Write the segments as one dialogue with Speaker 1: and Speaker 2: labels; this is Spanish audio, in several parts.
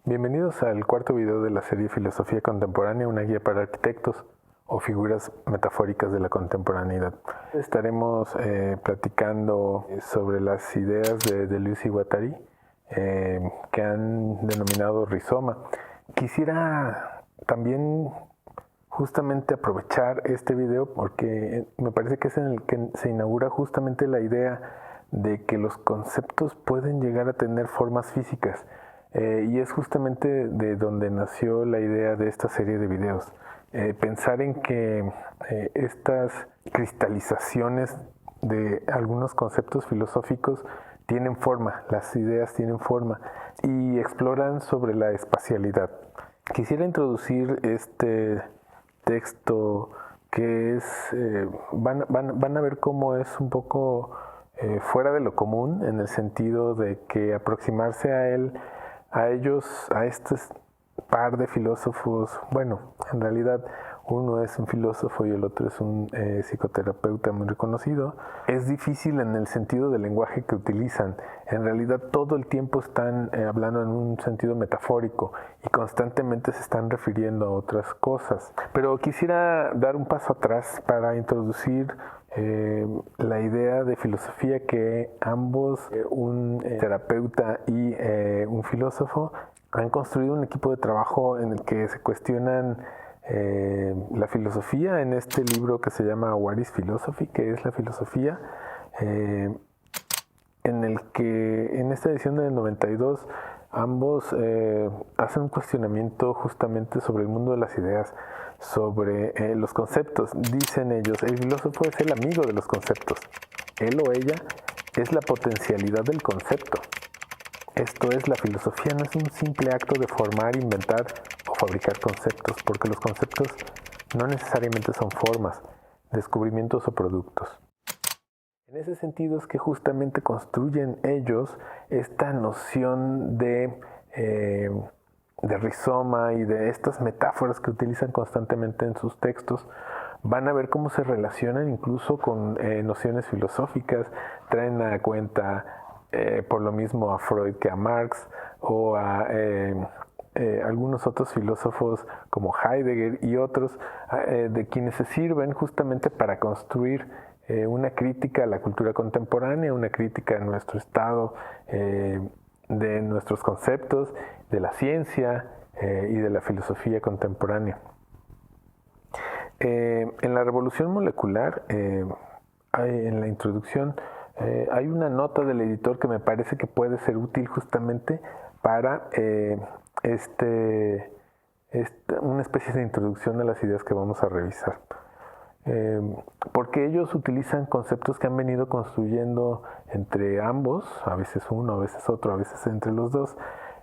Speaker 1: Bienvenidos al cuarto video de la serie Filosofía Contemporánea, una guía para arquitectos o figuras metafóricas de la contemporaneidad. Estaremos platicando sobre las ideas de Deleuze y Guattari que han denominado rizoma. Quisiera también justamente aprovechar este video porque me parece que es en el que se inaugura justamente la idea de que los conceptos pueden llegar a tener formas físicas. Y es justamente de donde nació la idea de esta serie de videos. Pensar en que estas cristalizaciones de algunos conceptos filosóficos tienen forma, las ideas tienen forma y exploran sobre la espacialidad. Quisiera introducir este texto que es, van a ver cómo es un poco fuera de lo común, en el sentido de que aproximarse a ellos, a este par de filósofos, bueno, en realidad uno es un filósofo y el otro es un psicoterapeuta muy reconocido, es difícil en el sentido del lenguaje que utilizan. En realidad todo el tiempo están hablando en un sentido metafórico y constantemente se están refiriendo a otras cosas. Pero quisiera dar un paso atrás para introducir la idea de filosofía que ambos, un terapeuta y un filósofo, han construido un equipo de trabajo en el que se cuestionan la filosofía en este libro que se llama What is Philosophy, que es la filosofía, en el que en esta edición del 92 ambos hacen un cuestionamiento justamente sobre el mundo de las ideas, sobre los conceptos. Dicen ellos, el filósofo es el amigo de los conceptos. Él o ella es la potencialidad del concepto. Esto es, la filosofía no es un simple acto de formar, inventar o fabricar conceptos, porque los conceptos no necesariamente son formas, descubrimientos o productos. En ese sentido es que justamente construyen ellos esta noción de rizoma y de estas metáforas que utilizan constantemente en sus textos. Van a ver cómo se relacionan incluso con nociones filosóficas, traen a cuenta por lo mismo a Freud que a Marx o a algunos otros filósofos como Heidegger y otros, de quienes se sirven justamente para construir una crítica a la cultura contemporánea, una crítica a nuestro estado, de nuestros conceptos, de la ciencia y de la filosofía contemporánea. En la revolución molecular, en la introducción, hay una nota del editor que me parece que puede ser útil justamente para una especie de introducción a las ideas que vamos a revisar. Porque ellos utilizan conceptos que han venido construyendo entre ambos, a veces uno, a veces otro, a veces entre los dos,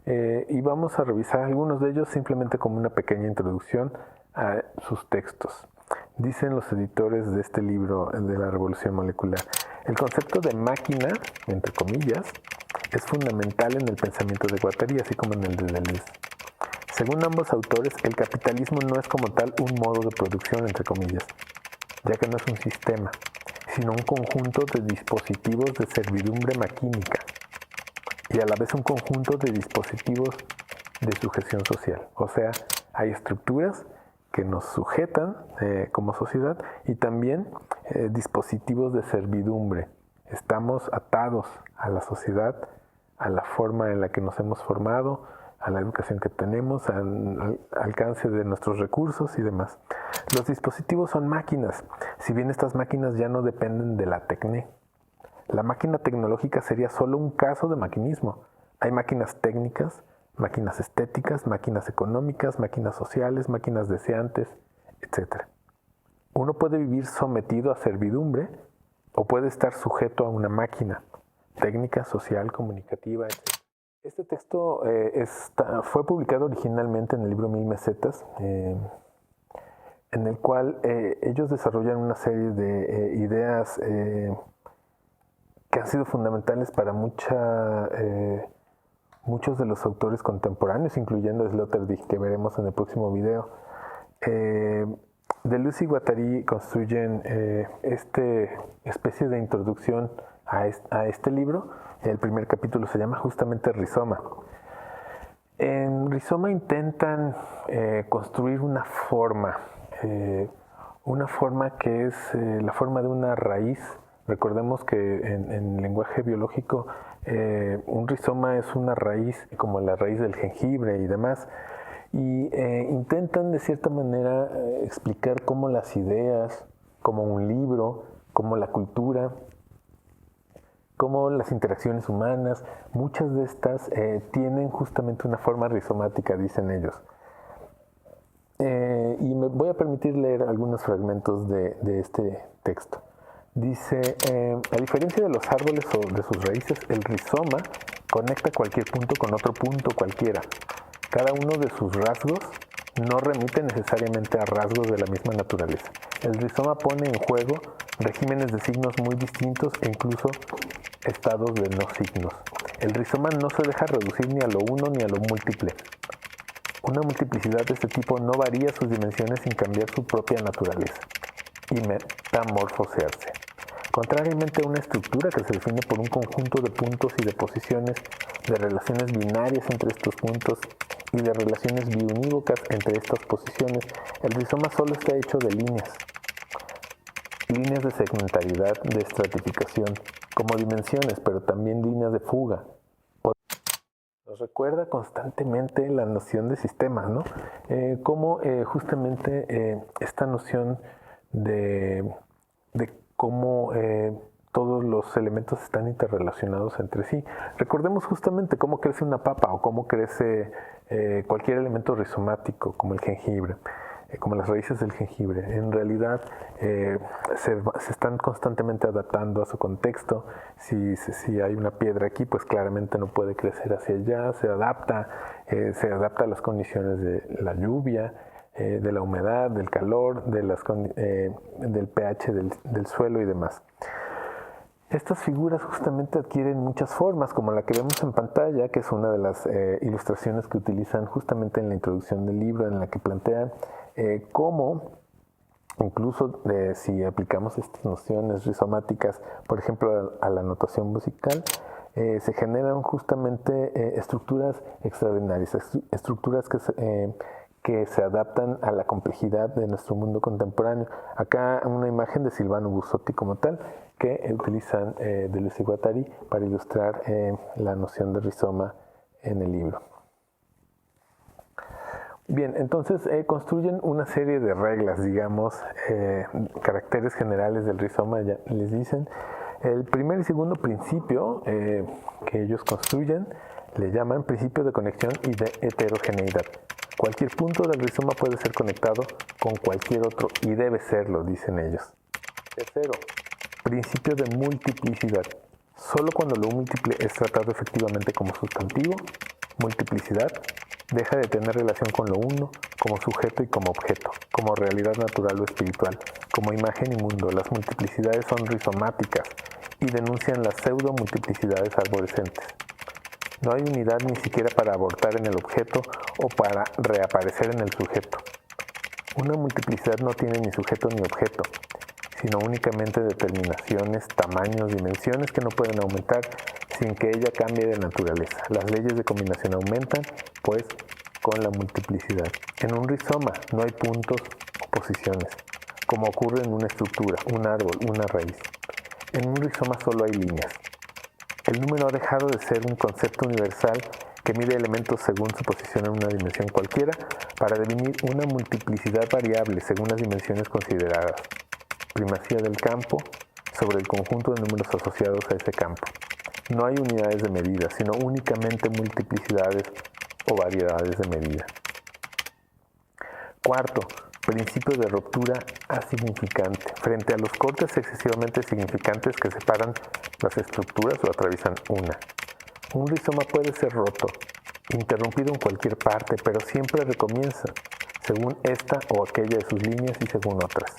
Speaker 1: y vamos a revisar algunos de ellos simplemente como una pequeña introducción a sus textos. Dicen los editores de este libro de la revolución molecular: el concepto de máquina, entre comillas, es fundamental en el pensamiento de Guattari, así como en el de Deleuze. Según ambos autores, el capitalismo no es como tal un modo de producción, entre comillas, ya que no es un sistema, sino un conjunto de dispositivos de servidumbre maquínica y a la vez un conjunto de dispositivos de sujeción social. O sea, hay estructuras que nos sujetan como sociedad y también dispositivos de servidumbre. Estamos atados a la sociedad, a la forma en la que nos hemos formado, a la educación que tenemos, al alcance de nuestros recursos y demás. Los dispositivos son máquinas, si bien estas máquinas ya no dependen de la tecné. La máquina tecnológica sería solo un caso de maquinismo. Hay máquinas técnicas, máquinas estéticas, máquinas económicas, máquinas sociales, máquinas deseantes, etc. Uno puede vivir sometido a servidumbre o puede estar sujeto a una máquina técnica, social, comunicativa, etc. Este texto fue publicado originalmente en el libro Mil Mesetas, en el cual ellos desarrollan una serie de ideas que han sido fundamentales para muchos de los autores contemporáneos, incluyendo Sloterdijk, que veremos en el próximo video. Deleuze y Guattari construyen esta especie de introducción a este libro. El primer capítulo se llama justamente Rizoma. En rizoma intentan construir una forma que es la forma de una raíz. Recordemos que en lenguaje biológico un rizoma es una raíz, como la raíz del jengibre y demás, y intentan de cierta manera explicar cómo las ideas, como un libro, como la cultura, como las interacciones humanas, muchas de estas tienen justamente una forma rizomática, dicen ellos. Y me voy a permitir leer algunos fragmentos de este texto. Dice, a diferencia de los árboles o de sus raíces, el rizoma conecta cualquier punto con otro punto cualquiera. Cada uno de sus rasgos no remite necesariamente a rasgos de la misma naturaleza. El rizoma pone en juego regímenes de signos muy distintos e incluso estados de no signos. El rizoma no se deja reducir ni a lo uno ni a lo múltiple. Una multiplicidad de este tipo no varía sus dimensiones sin cambiar su propia naturaleza y metamorfosearse. Contrariamente a una estructura que se define por un conjunto de puntos y de posiciones, de relaciones binarias entre estos puntos y de relaciones biunívocas entre estas posiciones, el rizoma solo está hecho de líneas de segmentariedad, de estratificación, como dimensiones, pero también líneas de fuga. Nos recuerda constantemente la noción de sistemas, ¿no? Cómo justamente esta noción de cómo todos los elementos están interrelacionados entre sí. Recordemos justamente cómo crece una papa o cómo crece cualquier elemento rizomático, como el jengibre, como las raíces del jengibre. En realidad se están constantemente adaptando a su contexto. Si hay una piedra aquí, pues claramente no puede crecer hacia allá, se adapta a las condiciones de la lluvia, de la humedad, del calor, del pH del suelo y demás. Estas figuras justamente adquieren muchas formas, como la que vemos en pantalla, que es una de las ilustraciones que utilizan justamente en la introducción del libro, en la que plantean cómo, incluso si aplicamos estas nociones rizomáticas, por ejemplo, a la notación musical, se generan justamente estructuras extraordinarias, estructuras que se adaptan a la complejidad de nuestro mundo contemporáneo. Acá una imagen de Silvano Busotti como tal, que utilizan Deleuze y Guattari para ilustrar la noción de rizoma en el libro. Bien, entonces construyen una serie de reglas, digamos, caracteres generales del rizoma, ya les dicen. El primer y segundo principio que ellos construyen le llaman principio de conexión y de heterogeneidad. Cualquier punto del rizoma puede ser conectado con cualquier otro y debe serlo, dicen ellos. Tercero, principio de multiplicidad. Solo cuando lo múltiple es tratado efectivamente como sustantivo, multiplicidad, deja de tener relación con lo uno, como sujeto y como objeto, como realidad natural o espiritual, como imagen y mundo. Las multiplicidades son rizomáticas y denuncian las pseudo-multiplicidades arborescentes. No hay unidad ni siquiera para abortar en el objeto o para reaparecer en el sujeto. Una multiplicidad no tiene ni sujeto ni objeto, sino únicamente determinaciones, tamaños, dimensiones que no pueden aumentar sin que ella cambie de naturaleza. Las leyes de combinación aumentan, pues, con la multiplicidad. En un rizoma no hay puntos o posiciones, como ocurre en una estructura, un árbol, una raíz. En un rizoma solo hay líneas. El número ha dejado de ser un concepto universal que mide elementos según su posición en una dimensión cualquiera para definir una multiplicidad variable según las dimensiones consideradas. Primacía del campo sobre el conjunto de números asociados a ese campo. No hay unidades de medida, sino únicamente multiplicidades o variedades de medida. Cuarto, principio de ruptura asignificante. Frente a los cortes excesivamente significantes que separan las estructuras o atraviesan una. Un rizoma puede ser roto, interrumpido en cualquier parte, pero siempre recomienza, según esta o aquella de sus líneas y según otras.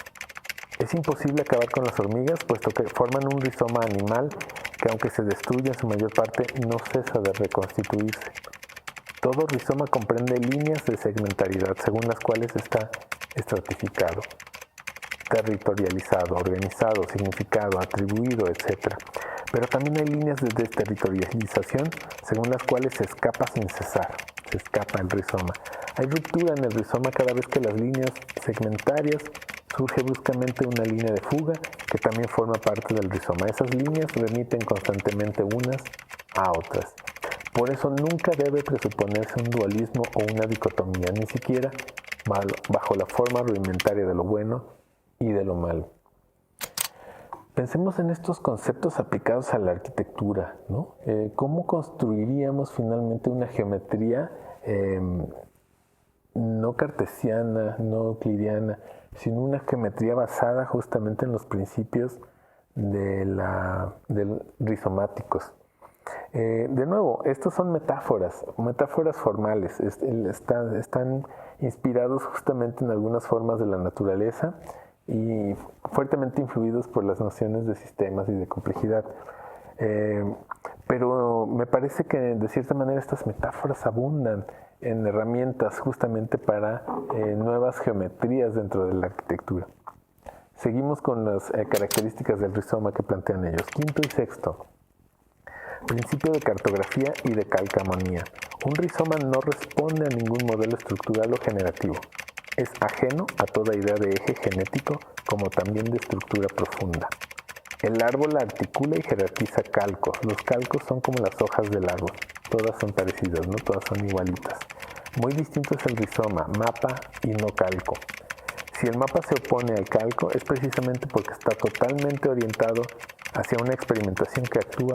Speaker 1: Es imposible acabar con las hormigas, puesto que forman un rizoma animal que, aunque se destruye en su mayor parte, no cesa de reconstituirse. Todo rizoma comprende líneas de segmentariedad, según las cuales está estratificado, territorializado, organizado, significado, atribuido, etc. Pero también hay líneas de desterritorialización, según las cuales se escapa sin cesar, se escapa el rizoma. Hay ruptura en el rizoma cada vez que las líneas segmentarias surge bruscamente una línea de fuga que también forma parte del rizoma. Esas líneas remiten constantemente unas a otras. Por eso nunca debe presuponerse un dualismo o una dicotomía, ni siquiera bajo la forma rudimentaria de lo bueno y de lo malo. Pensemos en estos conceptos aplicados a la arquitectura, ¿no? ¿Cómo construiríamos finalmente una geometría no cartesiana, no euclidiana, sino una geometría basada justamente en los principios rizomáticos? De nuevo, estos son metáforas formales, están inspirados justamente en algunas formas de la naturaleza y fuertemente influidos por las nociones de sistemas y de complejidad. Pero me parece que de cierta manera estas metáforas abundan en herramientas justamente para nuevas geometrías dentro de la arquitectura. Seguimos con las características del rizoma que plantean ellos. Quinto y sexto. Principio de cartografía y de calcamonía. Un rizoma no responde a ningún modelo estructural o generativo. Es ajeno a toda idea de eje genético, como también de estructura profunda. El árbol articula y jerarquiza calcos. Los calcos son como las hojas del árbol. Todas son parecidas, ¿no? Todas son igualitas. Muy distinto es el rizoma, mapa y no calco. Si el mapa se opone al calco, es precisamente porque está totalmente orientado hacia una experimentación que actúa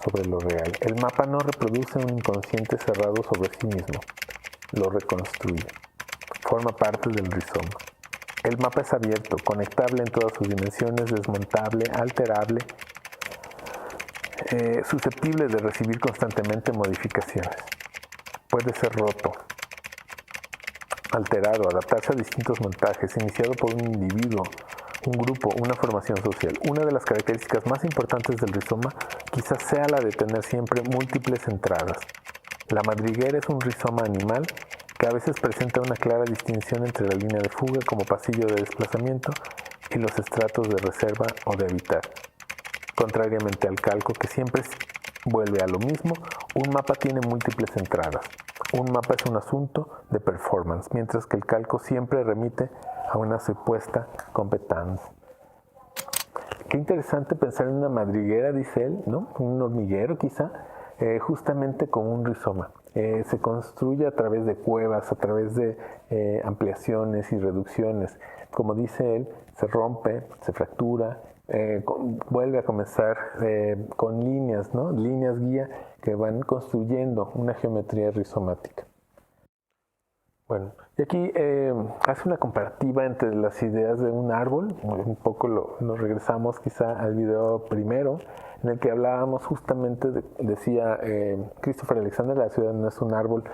Speaker 1: sobre lo real. El mapa no reproduce un inconsciente cerrado sobre sí mismo, lo reconstruye. Forma parte del rizoma. El mapa es abierto, conectable en todas sus dimensiones, desmontable, alterable, susceptible de recibir constantemente modificaciones. Puede ser roto, alterado, adaptarse a distintos montajes, iniciado por un individuo, un grupo, una formación social. Una de las características más importantes del rizoma quizás sea la de tener siempre múltiples entradas. La madriguera es un rizoma animal que a veces presenta una clara distinción entre la línea de fuga como pasillo de desplazamiento y los estratos de reserva o de habitar. Contrariamente al calco, que siempre vuelve a lo mismo, un mapa tiene múltiples entradas. Un mapa es un asunto de performance, mientras que el calco siempre remite a una supuesta competencia. Qué interesante pensar en una madriguera, dice él, ¿no? Un hormiguero quizá, justamente con un rizoma. Se construye a través de cuevas, a través de ampliaciones y reducciones. Como dice él, se rompe, se fractura, vuelve a comenzar con líneas, ¿no? Líneas guía que van construyendo una geometría rizomática. Bueno, y aquí hace una comparativa entre las ideas de un árbol. Un poco nos regresamos quizá al video primero, en el que hablábamos justamente, decía Christopher Alexander, la ciudad no es un árbol,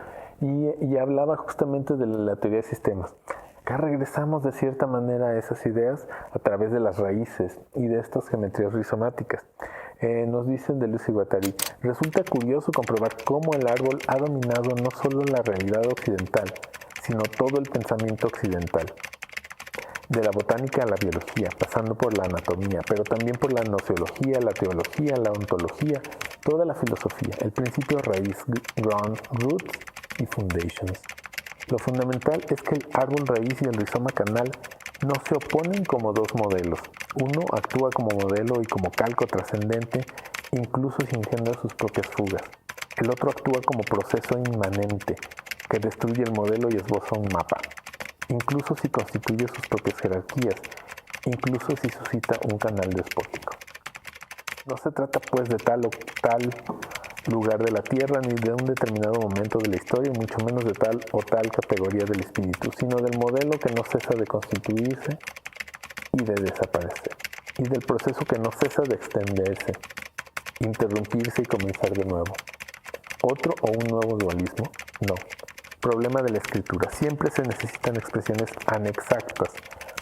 Speaker 1: y hablaba justamente de la teoría de sistemas. Acá regresamos de cierta manera a esas ideas a través de las raíces y de estas geometrías rizomáticas. Nos dicen de Lucy Guattari, resulta curioso comprobar cómo el árbol ha dominado no solo la realidad occidental, sino todo el pensamiento occidental. De la botánica a la biología, pasando por la anatomía, pero también por la nociología, la teología, la ontología, toda la filosofía, el principio raíz, ground, roots y foundations. Lo fundamental es que el árbol raíz y el rizoma canal no se oponen como dos modelos. Uno actúa como modelo y como calco trascendente, incluso si engendra sus propias fugas. El otro actúa como proceso inmanente, que destruye el modelo y esboza un mapa, incluso si constituye sus propias jerarquías, incluso si suscita un canal despótico. No se trata pues de tal o tal lugar de la tierra, ni de un determinado momento de la historia, y mucho menos de tal o tal categoría del espíritu, sino del modelo que no cesa de constituirse y de desaparecer, y del proceso que no cesa de extenderse, interrumpirse y comenzar de nuevo. ¿Otro o un nuevo dualismo? No. Problema de la escritura. Siempre se necesitan expresiones anexactas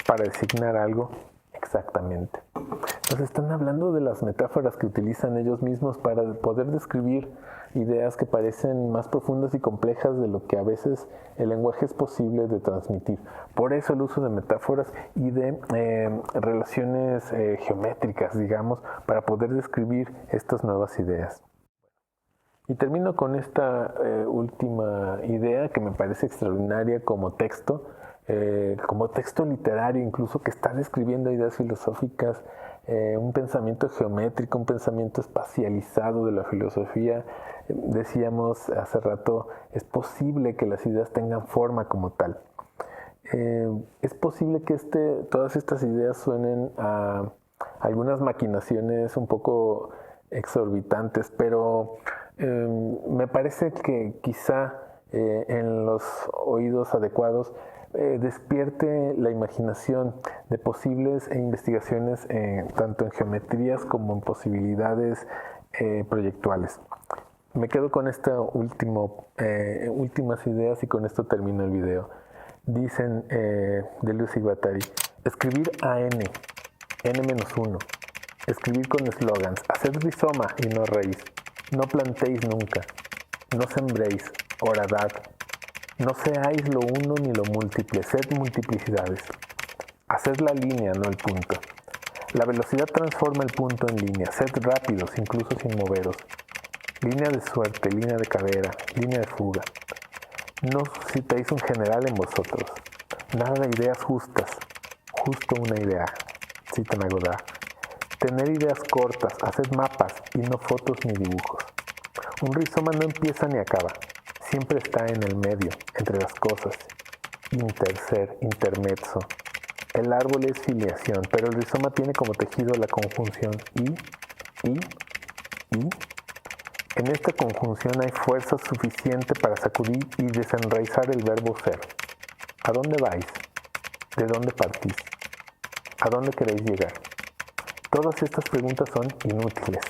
Speaker 1: para designar algo exactamente. Entonces están hablando de las metáforas que utilizan ellos mismos para poder describir ideas que parecen más profundas y complejas de lo que a veces el lenguaje es posible de transmitir. Por eso el uso de metáforas y de relaciones geométricas, digamos, para poder describir estas nuevas ideas. Y termino con esta última idea que me parece extraordinaria como texto literario incluso, que está describiendo ideas filosóficas, un pensamiento geométrico, un pensamiento espacializado de la filosofía. Decíamos hace rato, es posible que las ideas tengan forma como tal. Es posible que todas estas ideas suenen a algunas maquinaciones un poco exorbitantes, pero me parece que quizá en los oídos adecuados despierte la imaginación de posibles investigaciones tanto en geometrías como en posibilidades proyectuales. Me quedo con estas últimas ideas y con esto termino el video. Dicen Deleuze y Guattari: escribir a n-1, escribir con eslogans, haced rizoma y no raíz, no plantéis nunca, no sembréis, horadad, no seáis lo uno ni lo múltiple, sed multiplicidades, haced la línea, no el punto. La velocidad transforma el punto en línea, sed rápidos, incluso sin moveros. Línea de suerte, línea de cadera, línea de fuga. No suscitéis un general en vosotros. Nada de ideas justas, justo una idea. Citan a Godard. Tener ideas cortas, haced mapas y no fotos ni dibujos. Un rizoma no empieza ni acaba, siempre está en el medio, entre las cosas. Interser, intermezzo. El árbol es filiación, pero el rizoma tiene como tejido la conjunción y. En esta conjunción hay fuerza suficiente para sacudir y desenraizar el verbo ser. ¿A dónde vais? ¿De dónde partís? ¿A dónde queréis llegar? Todas estas preguntas son inútiles.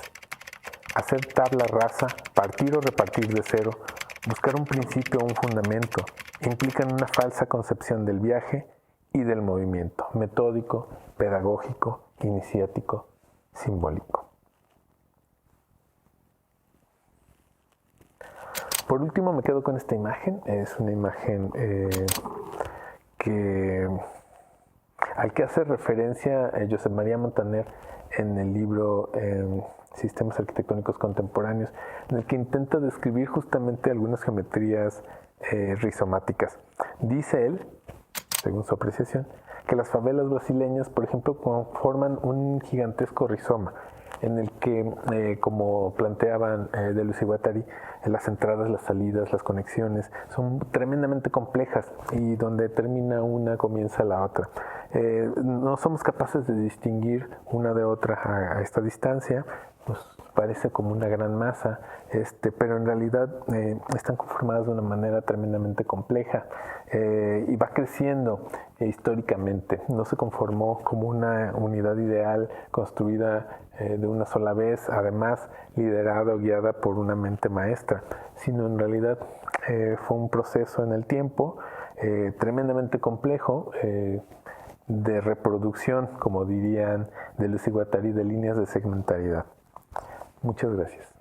Speaker 1: Hacer tabla rasa, partir o repartir de cero, buscar un principio o un fundamento, implican una falsa concepción del viaje y del movimiento, metódico, pedagógico, iniciático, simbólico. Por último me quedo con esta imagen. Es una imagen al que hace referencia Josep María Montaner en el libro Sistemas Arquitectónicos Contemporáneos, en el que intenta describir justamente algunas geometrías rizomáticas. Dice él, según su apreciación, que las favelas brasileñas, por ejemplo, forman un gigantesco rizoma, en el que, como planteaban Deleuze y Guattari, las entradas, las salidas, las conexiones son tremendamente complejas y donde termina una comienza la otra. No somos capaces de distinguir una de otra a esta distancia, nos parece como una gran masa, pero en realidad están conformadas de una manera tremendamente compleja y va creciendo históricamente. No se conformó como una unidad ideal construida de una sola vez, además liderada o guiada por una mente maestra, sino en realidad fue un proceso en el tiempo tremendamente complejo de reproducción, como dirían Deleuze y Guattari, de líneas de segmentariedad. Muchas gracias.